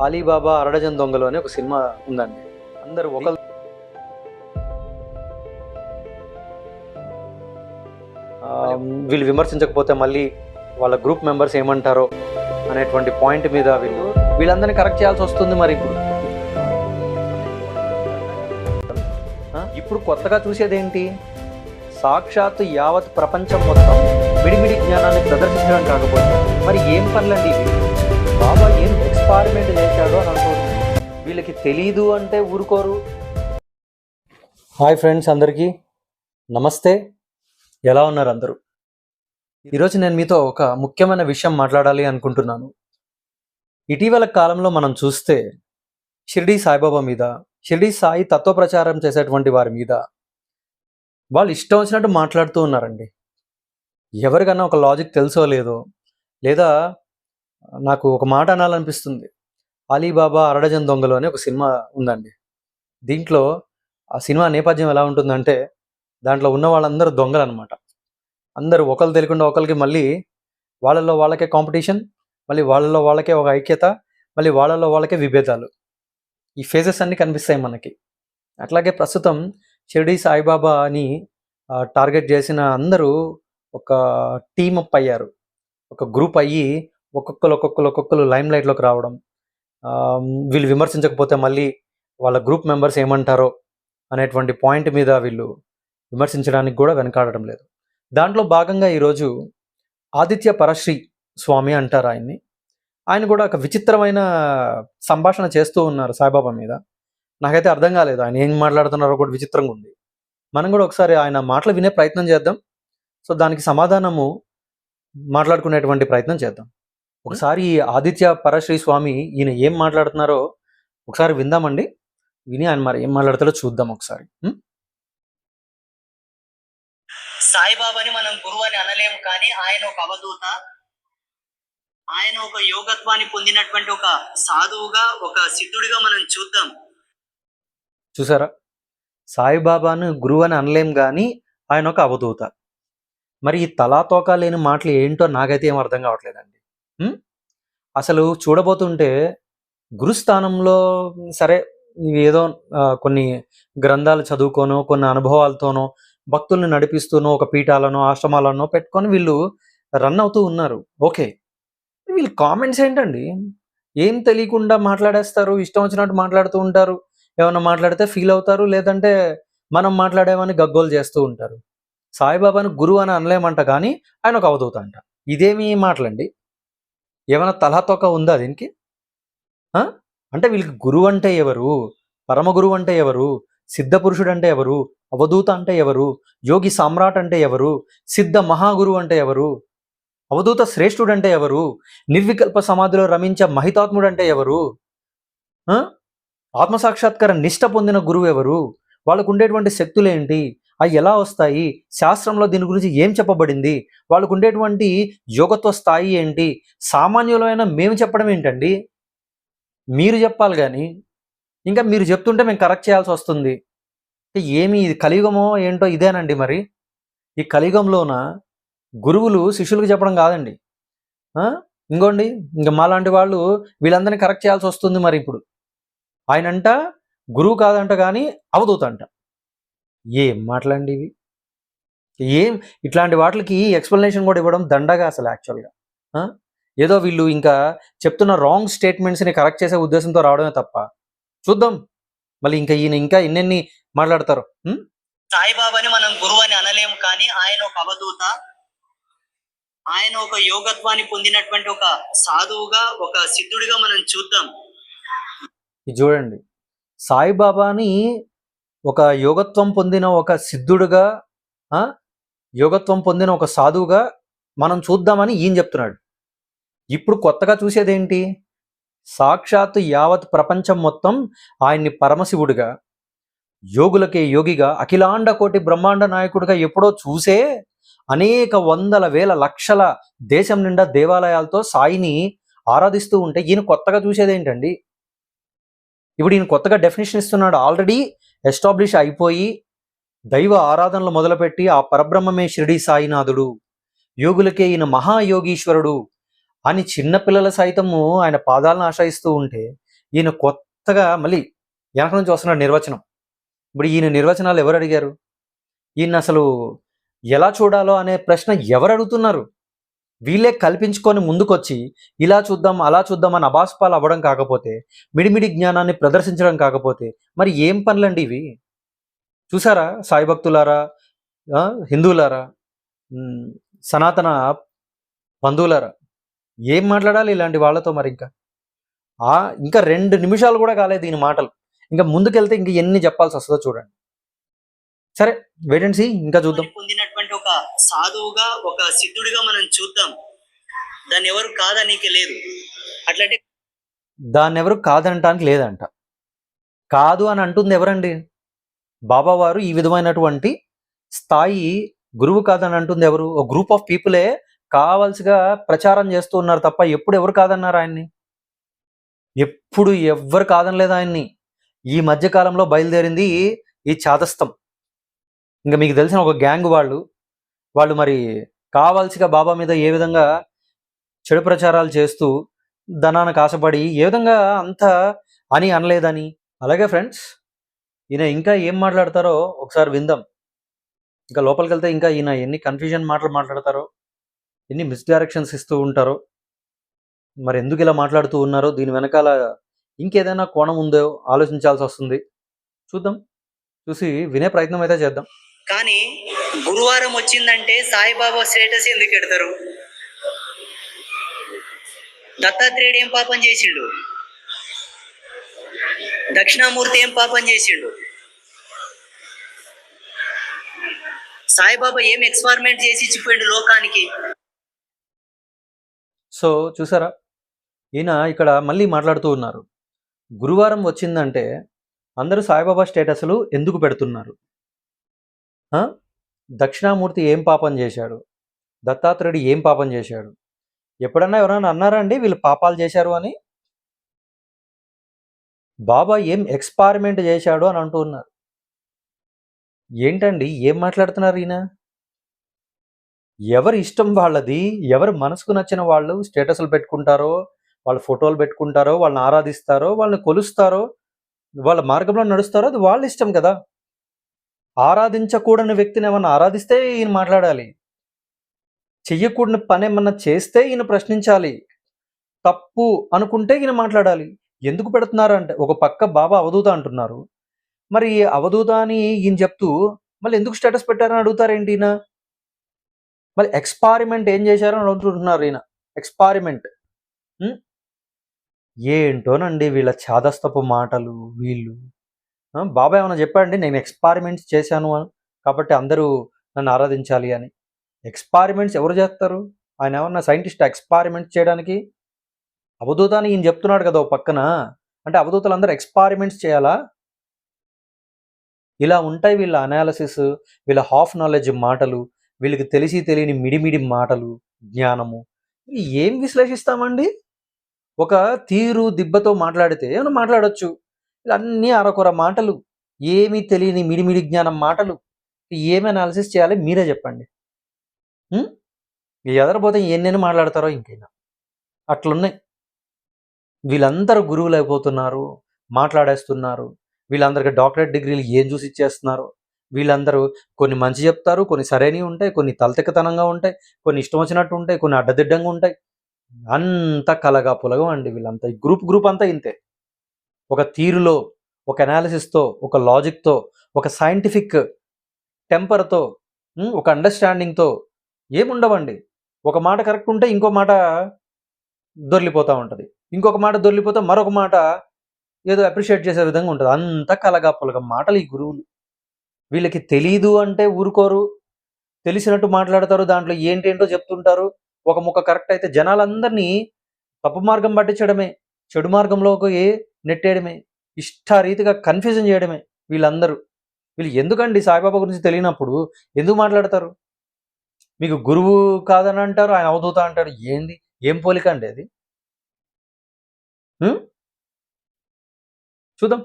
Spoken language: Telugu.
అలీబాబా అరడజన్ దొంగలు అని ఒక సినిమా ఉందండి. అందరూ ఒకరు వీళ్ళు విమర్శించకపోతే మళ్ళీ వాళ్ళ గ్రూప్ మెంబర్స్ ఏమంటారో అనేటువంటి పాయింట్ మీద వీళ్ళందరినీ కరెక్ట్ చేయాల్సి వస్తుంది. మరి ఇప్పుడు కొత్తగా చూసేదేంటి? సాక్షాత్తు యావత్ ప్రపంచం మొత్తం విడిమిడి జ్ఞానాన్ని ప్రదర్శించడం కాకపోతే మరి ఏం పనులండి ఇవి? బాబా ఏం ఎక్స్పెరిమెంట్ చేశాడో అని అనుకుంటున్నాను. వీళ్ళకి తెలీదు అంటే ఊరుకోరు. హాయ్ ఫ్రెండ్స్, అందరికీ నమస్తే. ఎలా ఉన్నారు అందరూ? ఈరోజు నేను మీతో ఒక ముఖ్యమైన విషయం మాట్లాడాలి అనుకుంటున్నాను. ఇటీవల కాలంలో మనం చూస్తే షిరిడి సాయిబాబా మీద, షిరిడి సాయి తత్వ ప్రచారం చేసేటువంటి వారి మీద వాళ్ళు ఇష్టం వచ్చినట్టు మాట్లాడుతూ ఉన్నారండి. ఎవరికన్నా ఒక లాజిక్ తెలుసో లేదో, లేదా నాకు ఒక మాట అనాలనిపిస్తుంది. అలీబాబా అరడజన్ దొంగలు అని ఒక సినిమా ఉందండి. దీంట్లో ఆ సినిమా నేపథ్యం ఎలా ఉంటుందంటే, దాంట్లో ఉన్న వాళ్ళందరూ దొంగలు అనమాట. అందరూ ఒకరు తెలియకుండా ఒకరికి మళ్ళీ వాళ్ళల్లో వాళ్ళకే కాంపిటీషన్, మళ్ళీ వాళ్ళలో వాళ్ళకే ఒక ఐక్యత, మళ్ళీ వాళ్ళలో వాళ్ళకే విభేదాలు. ఈ ఫేజెస్ అన్నీ కనిపిస్తాయి మనకి. అట్లాగే ప్రస్తుతం షిరిడి సాయిబాబాని టార్గెట్ చేసిన అందరూ ఒక టీమ్ అప్ అయ్యారు. ఒక గ్రూప్ అయ్యి ఒక్కొక్కరు లైమ్ లైట్లోకి రావడం, వీళ్ళు విమర్శించకపోతే మళ్ళీ వాళ్ళ గ్రూప్ మెంబర్స్ ఏమంటారో అనేటువంటి పాయింట్ మీద వీళ్ళు విమర్శించడానికి కూడా వెనకాడటం లేదు. దాంట్లో భాగంగా ఈరోజు ఆదిత్య పరశ్రీ స్వామి అంటారు ఆయన్ని. ఆయన కూడా ఒక విచిత్రమైన సంభాషణ చేస్తూ ఉన్నారు సాయిబాబా మీద. నాకైతే అర్థం కాలేదు ఆయన ఏం మాట్లాడుతున్నారో, కూడా విచిత్రంగా ఉంది. మనం కూడా ఒకసారి ఆయన మాటలు వినే ప్రయత్నం చేద్దాం. సో దానికి సమాధానము మాట్లాడుకునేటువంటి ప్రయత్నం చేద్దాం. ఒకసారి ఆదిత్య పరశ్రీ స్వామి ఈయన ఏం మాట్లాడుతున్నారో ఒకసారి విందామండి. విని ఆయన మరి ఏం మాట్లాడతాడో చూద్దాం ఒకసారి. సాయిబాబాని మనం గురువు అని అనలేము, కానీ ఆయన ఒక అవధూత, ఆయన ఒక యోగత్వాన్ని పొందినటువంటి ఒక సాధువుగా, ఒక సిద్ధుడిగా మనం చూద్దాం. చూసారా, సాయిబాబాను గురువు అని అనలేం కానీ ఆయన ఒక అవధూత. మరి ఈ తలాతోక లేని మాటలు ఏంటో నాకైతే ఏం అర్థం కావట్లేదండి. అసలు చూడబోతుంటే గురుస్థానంలో సరే ఏదో కొన్ని గ్రంథాలు చదువుకోనో, కొన్ని అనుభవాలతోనో, భక్తుల్ని నడిపిస్తూనో, ఒక పీఠాలనో ఆశ్రమాలనో పెట్టుకొని వీళ్ళు రన్ అవుతూ ఉన్నారు. ఓకే, వీళ్ళు కామెంట్స్ ఏంటండి? ఏం తెలియకుండా మాట్లాడేస్తారు, ఇష్టం వచ్చినట్టు మాట్లాడుతూ ఉంటారు. ఏమన్నా మాట్లాడితే ఫీల్ అవుతారు, లేదంటే మనం మాట్లాడేమని గగ్గోలు చేస్తూ ఉంటారు. సాయిబాబాను గురువు అని అనలేమంట, కానీ ఆయన ఒక అవధూత అంట. ఇదేమి మాటలండి? ఏమైనా తలాతోక ఉందా దీనికి? అంటే వీళ్ళకి గురువు అంటే ఎవరు, పరమ గురువు అంటే ఎవరు, సిద్ధ పురుషుడు అంటే ఎవరు, అవధూత అంటే ఎవరు, యోగి సామ్రాట్ అంటే ఎవరు, సిద్ధ మహాగురువు అంటే ఎవరు, అవధూత శ్రేష్ఠుడు అంటే ఎవరు, నిర్వికల్ప సమాధిలో రమించే మహితాత్ముడు అంటే ఎవరు, ఆత్మసాక్షాత్కార నిష్ట పొందిన గురువు ఎవరు, వాళ్ళకు ఉండేటువంటి శక్తులు ఏంటి, అవి ఎలా వస్తాయి, శాస్త్రంలో దీని గురించి ఏం చెప్పబడింది, వాళ్ళకు ఉండేటువంటి యోగత్వ స్థాయి ఏంటి, సామాన్యులైన మేము చెప్పడం ఏంటండి? మీరు చెప్పాలి. కానీ ఇంకా మీరు చెప్తుంటే మేము కరెక్ట్ చేయాల్సి వస్తుంది. ఏమి ఇది కలియుగమో ఏంటో ఇదేనండి. మరి ఈ కలియుగంలోన గురువులు శిష్యులకు చెప్పడం కాదండి. ఇంకోండి, ఇంకా మాలాంటి వాళ్ళు వీళ్ళందరినీ కరెక్ట్ చేయాల్సి వస్తుంది. మరి ఇప్పుడు ఆయనంట గురువు కాదంట, కానీ అవధూత అంట. ఏం మాట్లాడండి ఇవి? ఏం ఇట్లాంటి వాటికి ఎక్స్ప్లెనేషన్ కూడా ఇవ్వడం దండగా అసలు యాక్చువల్గా. ఏదో వీళ్ళు ఇంకా చెప్తున్న రాంగ్ స్టేట్మెంట్స్ని కరెక్ట్ చేసే ఉద్దేశంతో రావడమే తప్ప. చూద్దాం మళ్ళీ ఇంకా ఈయన ఇంకా ఎన్నెన్ని మాట్లాడతారు. సాయిబాబాని మనం గురువు అని అనలేము, కానీ ఆయన ఒక అవధూత, ఆయన ఒక యోగత్వాన్ని పొందినటువంటి ఒక సాధువుగా, ఒక సిద్ధుడిగా మనం చూద్దాం. ఇది చూడండి, సాయిబాబాని ఒక యోగత్వం పొందిన ఒక సిద్ధుడుగా, యోగత్వం పొందిన ఒక సాధువుగా మనం చూద్దామని ఈయన చెప్తున్నాడు. ఇప్పుడు కొత్తగా చూసేదేంటి? సాక్షాత్తు యావత్ ప్రపంచం మొత్తం ఆయన్ని పరమశివుడిగా, యోగులకే యోగిగా, అఖిలాండ కోటి బ్రహ్మాండ నాయకుడిగా ఎప్పుడో చూసే అనేక వందల వేల లక్షల దేశం నిండా దేవాలయాలతో సాయిని ఆరాధిస్తూ ఉంటే ఈయన కొత్తగా చూసేదేంటండి? ఇప్పుడు ఈయన కొత్తగా డెఫినేషన్ ఇస్తున్నాడు. ఆల్రెడీ ఎస్టాబ్లిష్ అయిపోయి దైవ ఆరాధనలు మొదలుపెట్టి ఆ పరబ్రహ్మమే షిరిడి సాయినాథుడు, యోగులకే ఈయన మహాయోగీశ్వరుడు అని చిన్నపిల్లల సైతము ఆయన పాదాలను ఆశ్రయిస్తూ ఉంటే ఈయన కొత్తగా మళ్ళీ వెనక నుంచి వస్తున్నాడు నిర్వచనం. ఇప్పుడు ఈయన నిర్వచనాలు ఎవరు అడిగారు? ఈయన అసలు ఎలా చూడాలో అనే ప్రశ్న ఎవరు అడుగుతున్నారు? వీళ్ళే కల్పించుకొని ముందుకొచ్చి ఇలా చూద్దాం అలా చూద్దాం అని అబాస్పాలు అవ్వడం కాకపోతే, మిడిమిడి జ్ఞానాన్ని ప్రదర్శించడం కాకపోతే మరి ఏం పనులండి ఇవి? చూసారా సాయి భక్తులారా, హిందువులారా, సనాతన బంధువులారా, ఏం మాట్లాడాలి ఇలాంటి వాళ్ళతో? మరి ఇంకా 2 నిమిషాలు కూడా కాలేదు ఈయన మాటలు. ఇంకా ముందుకెళ్తే ఇంక ఎన్ని చెప్పాల్సి వస్తుందో చూడండి. సరే వెయిట్ అండ్ సీ, ఇంకా చూద్దాం. పొందినటువంటి ఒక సాధువుగా, ఒక సిద్ధుడిగా మనం చూద్దాం. దాన్ని ఎవరు కాదనీకి లేదు. అట్లాంటి దాన్ని ఎవరు కాదనటానికి లేదంట. కాదు అని అంటుంది ఎవరండి? బాబా వారు ఈ విధమైనటువంటి స్థాయి గురువు కాదని అంటుంది ఎవరు? ఒక గ్రూప్ ఆఫ్ పీపులే కావాల్సిగా ప్రచారం చేస్తూ ఉన్నారు తప్ప ఎప్పుడు ఎవరు కాదన్నారు ఆయన్ని? ఎప్పుడు ఎవ్వరు కాదనలేదు ఆయన్ని. ఈ మధ్య కాలంలో బయలుదేరింది ఈ చాదస్తం. ఇంకా మీకు తెలిసిన ఒక గ్యాంగ్ వాళ్ళు మరి కావాల్సిగా బాబా మీద ఏ విధంగా చెడు ప్రచారాలు చేస్తూ ధనానికి ఆశపడి ఏ విధంగా అంత అని అనలేదని. అలాగే ఫ్రెండ్స్, ఈయన ఇంకా ఏం మాట్లాడతారో ఒకసారి విందాం. ఇంకా లోపలికి వెళ్తే ఇంకా ఈయన ఎన్ని కన్ఫ్యూజన్ మాటలు మాట్లాడతారో, ఎన్ని మిస్డైరెక్షన్స్ ఇస్తూ ఉంటారో, మరి ఎందుకు ఇలా మాట్లాడుతూ ఉన్నారో దీని వెనకాల ఇంకేదైనా కోణం ఉందో ఆలోచించాల్సి వస్తుంది. చూద్దాం, చూసి వినే ప్రయత్నం అయితే చేద్దాం. కానీ గురువారం వచ్చిందంటే సాయిబాబా స్టేటస్ ఎందుకు పెడతారు? దత్తాత్రేయుడు ఏం పాపం చేసిండు? దక్షిణామూర్తి ఏం పాపం చేసిండు? సాయిబాబా ఏం ఎక్స్పెరిమెంట్ చేసి ఇచ్చిపోయిండు లోకానికి? సో చూసారా, ఈయన ఇక్కడ మళ్ళీ మాట్లాడుతూ ఉన్నారు. గురువారం వచ్చిందంటే అందరూ సాయిబాబా స్టేటస్లు ఎందుకు పెడుతున్నారు? దక్షిణామూర్తి ఏం పాపం చేశాడు? దత్తాత్రేయుడు ఏం పాపం చేశాడు? ఎప్పుడన్నా ఎవరైనా అన్నారా అండి వీళ్ళు పాపాలు చేశారు అని? బాబా ఏం ఎక్స్పెరిమెంట్ చేశాడు అని అంటూ ఉన్నారు. ఏంటండి ఏం మాట్లాడుతున్నారు ఈయన? ఎవరి ఇష్టం వాళ్ళది, ఎవరు మనసుకు నచ్చిన వాళ్ళు స్టేటస్లు పెట్టుకుంటారో, వాళ్ళ ఫోటోలు పెట్టుకుంటారో, వాళ్ళని ఆరాధిస్తారో, వాళ్ళని కొలుస్తారో, వాళ్ళ మార్గంలో నడుస్తారో అది వాళ్ళ ఇష్టం కదా. ఆరాధించకూడని వ్యక్తిని ఏమన్నా ఆరాధిస్తే ఈయన మాట్లాడాలి. చెయ్యకూడని పని ఏమన్నా చేస్తే ఈయన ప్రశ్నించాలి. తప్పు అనుకుంటే ఈయన మాట్లాడాలి. ఎందుకు పెడుతున్నారు అంటే, ఒక పక్క బాబా అవధూత అంటున్నారు, మరి అవధూత అని ఈయన చెప్తూ మళ్ళీ ఎందుకు స్టేటస్ పెట్టారని అడుగుతారేంటి ఈయన? మళ్ళీ ఎక్స్పెరిమెంట్ ఏం చేశారని అడుగుతున్నారు ఈయన. ఎక్స్పెరిమెంట్ ఏంటోనండి వీళ్ళ చాదస్తపు మాటలు. వీళ్ళు బాబా ఏమైనా చెప్పాడండి నేను ఎక్స్పెరిమెంట్స్ చేశాను కాబట్టి అందరూ నన్ను ఆరాధించాలి అని? ఎక్స్పెరిమెంట్స్ ఎవరు చేస్తారు? ఆయన ఏమన్నా సైంటిస్ట్ ఎక్స్పెరిమెంట్స్ చేయడానికి? అవధూత అని ఈయన చెప్తున్నాడు కదా ఓ పక్కన. అంటే అవధూతలు అందరూ ఎక్స్పెరిమెంట్స్ చేయాలా? ఇలా ఉంటాయి వీళ్ళ అనాలిసిస్, వీళ్ళ హాఫ్ నాలెడ్జ్ మాటలు, వీళ్ళకి తెలిసి తెలియని మిడిమిడి మాటలు, జ్ఞానము. ఏం విశ్లేషిస్తామండి? ఒక తీరు దిబ్బతో మాట్లాడితే ఏమైనా మాట్లాడొచ్చు. ఇలా అన్నీ అరకొర మాటలు, ఏమీ తెలియని మిడిమిడి జ్ఞానం మాటలు. ఏమి అనాలిసిస్ చేయాలి మీరే చెప్పండి. ఎదరపోతే ఎన్నెన్ని మాట్లాడతారో ఇంకైనా. అట్లున్నాయి. వీళ్ళందరూ గురువులు అయిపోతున్నారు, మాట్లాడేస్తున్నారు. వీళ్ళందరికీ డాక్టరేట్ డిగ్రీలు ఏం చూసి ఇచ్చేస్తున్నారు. వీళ్ళందరూ కొన్ని మంచి చెప్తారు, కొన్ని సరైనవి ఉంటాయి, కొన్ని తలతిక్కతనంగా ఉంటాయి, కొన్ని ఇష్టం వచ్చినట్టు ఉంటాయి, కొన్ని అడ్డదిడ్డంగా ఉంటాయి. అంత కలగా పులగం అండి వీళ్ళంతా. ఈ గ్రూప్ అంతా ఇంతే. ఒక తీరులో, ఒక అనాలిసిస్తో, ఒక లాజిక్తో, ఒక సైంటిఫిక్ టెంపర్తో, ఒక అండర్స్టాండింగ్తో ఏముండవండి. ఒక మాట కరెక్ట్ ఉంటే ఇంకో మాట దొర్లిపోతూ ఉంటుంది, ఇంకొక మాట దొర్లిపోతే మరొక మాట ఏదో అప్రిషియేట్ చేసే విధంగా ఉంటుంది. అంత కలగా పులగం మాటలు ఈ గురువులు. వీళ్ళకి తెలీదు అంటే ఊరుకోరు, తెలిసినట్టు మాట్లాడతారు, దాంట్లో ఏంటేంటో చెప్తుంటారు. ఒక ముక్క కరెక్ట్ అయితే జనాలందరినీ తప్పు మార్గం పట్టించడమే, చెడు మార్గంలోకి నెట్టేయడమే, ఇష్టారీతిగా కన్ఫ్యూజన్ చేయడమే వీళ్ళందరూ. వీళ్ళు ఎందుకండి సాయిబాబా గురించి తెలియనప్పుడు ఎందుకు మాట్లాడతారు? మీకు గురువు కాదని అంటారు, ఆయన అవధూత అంటారు. ఏంది, ఏం పోలిక అండి అది? చూద్దాం.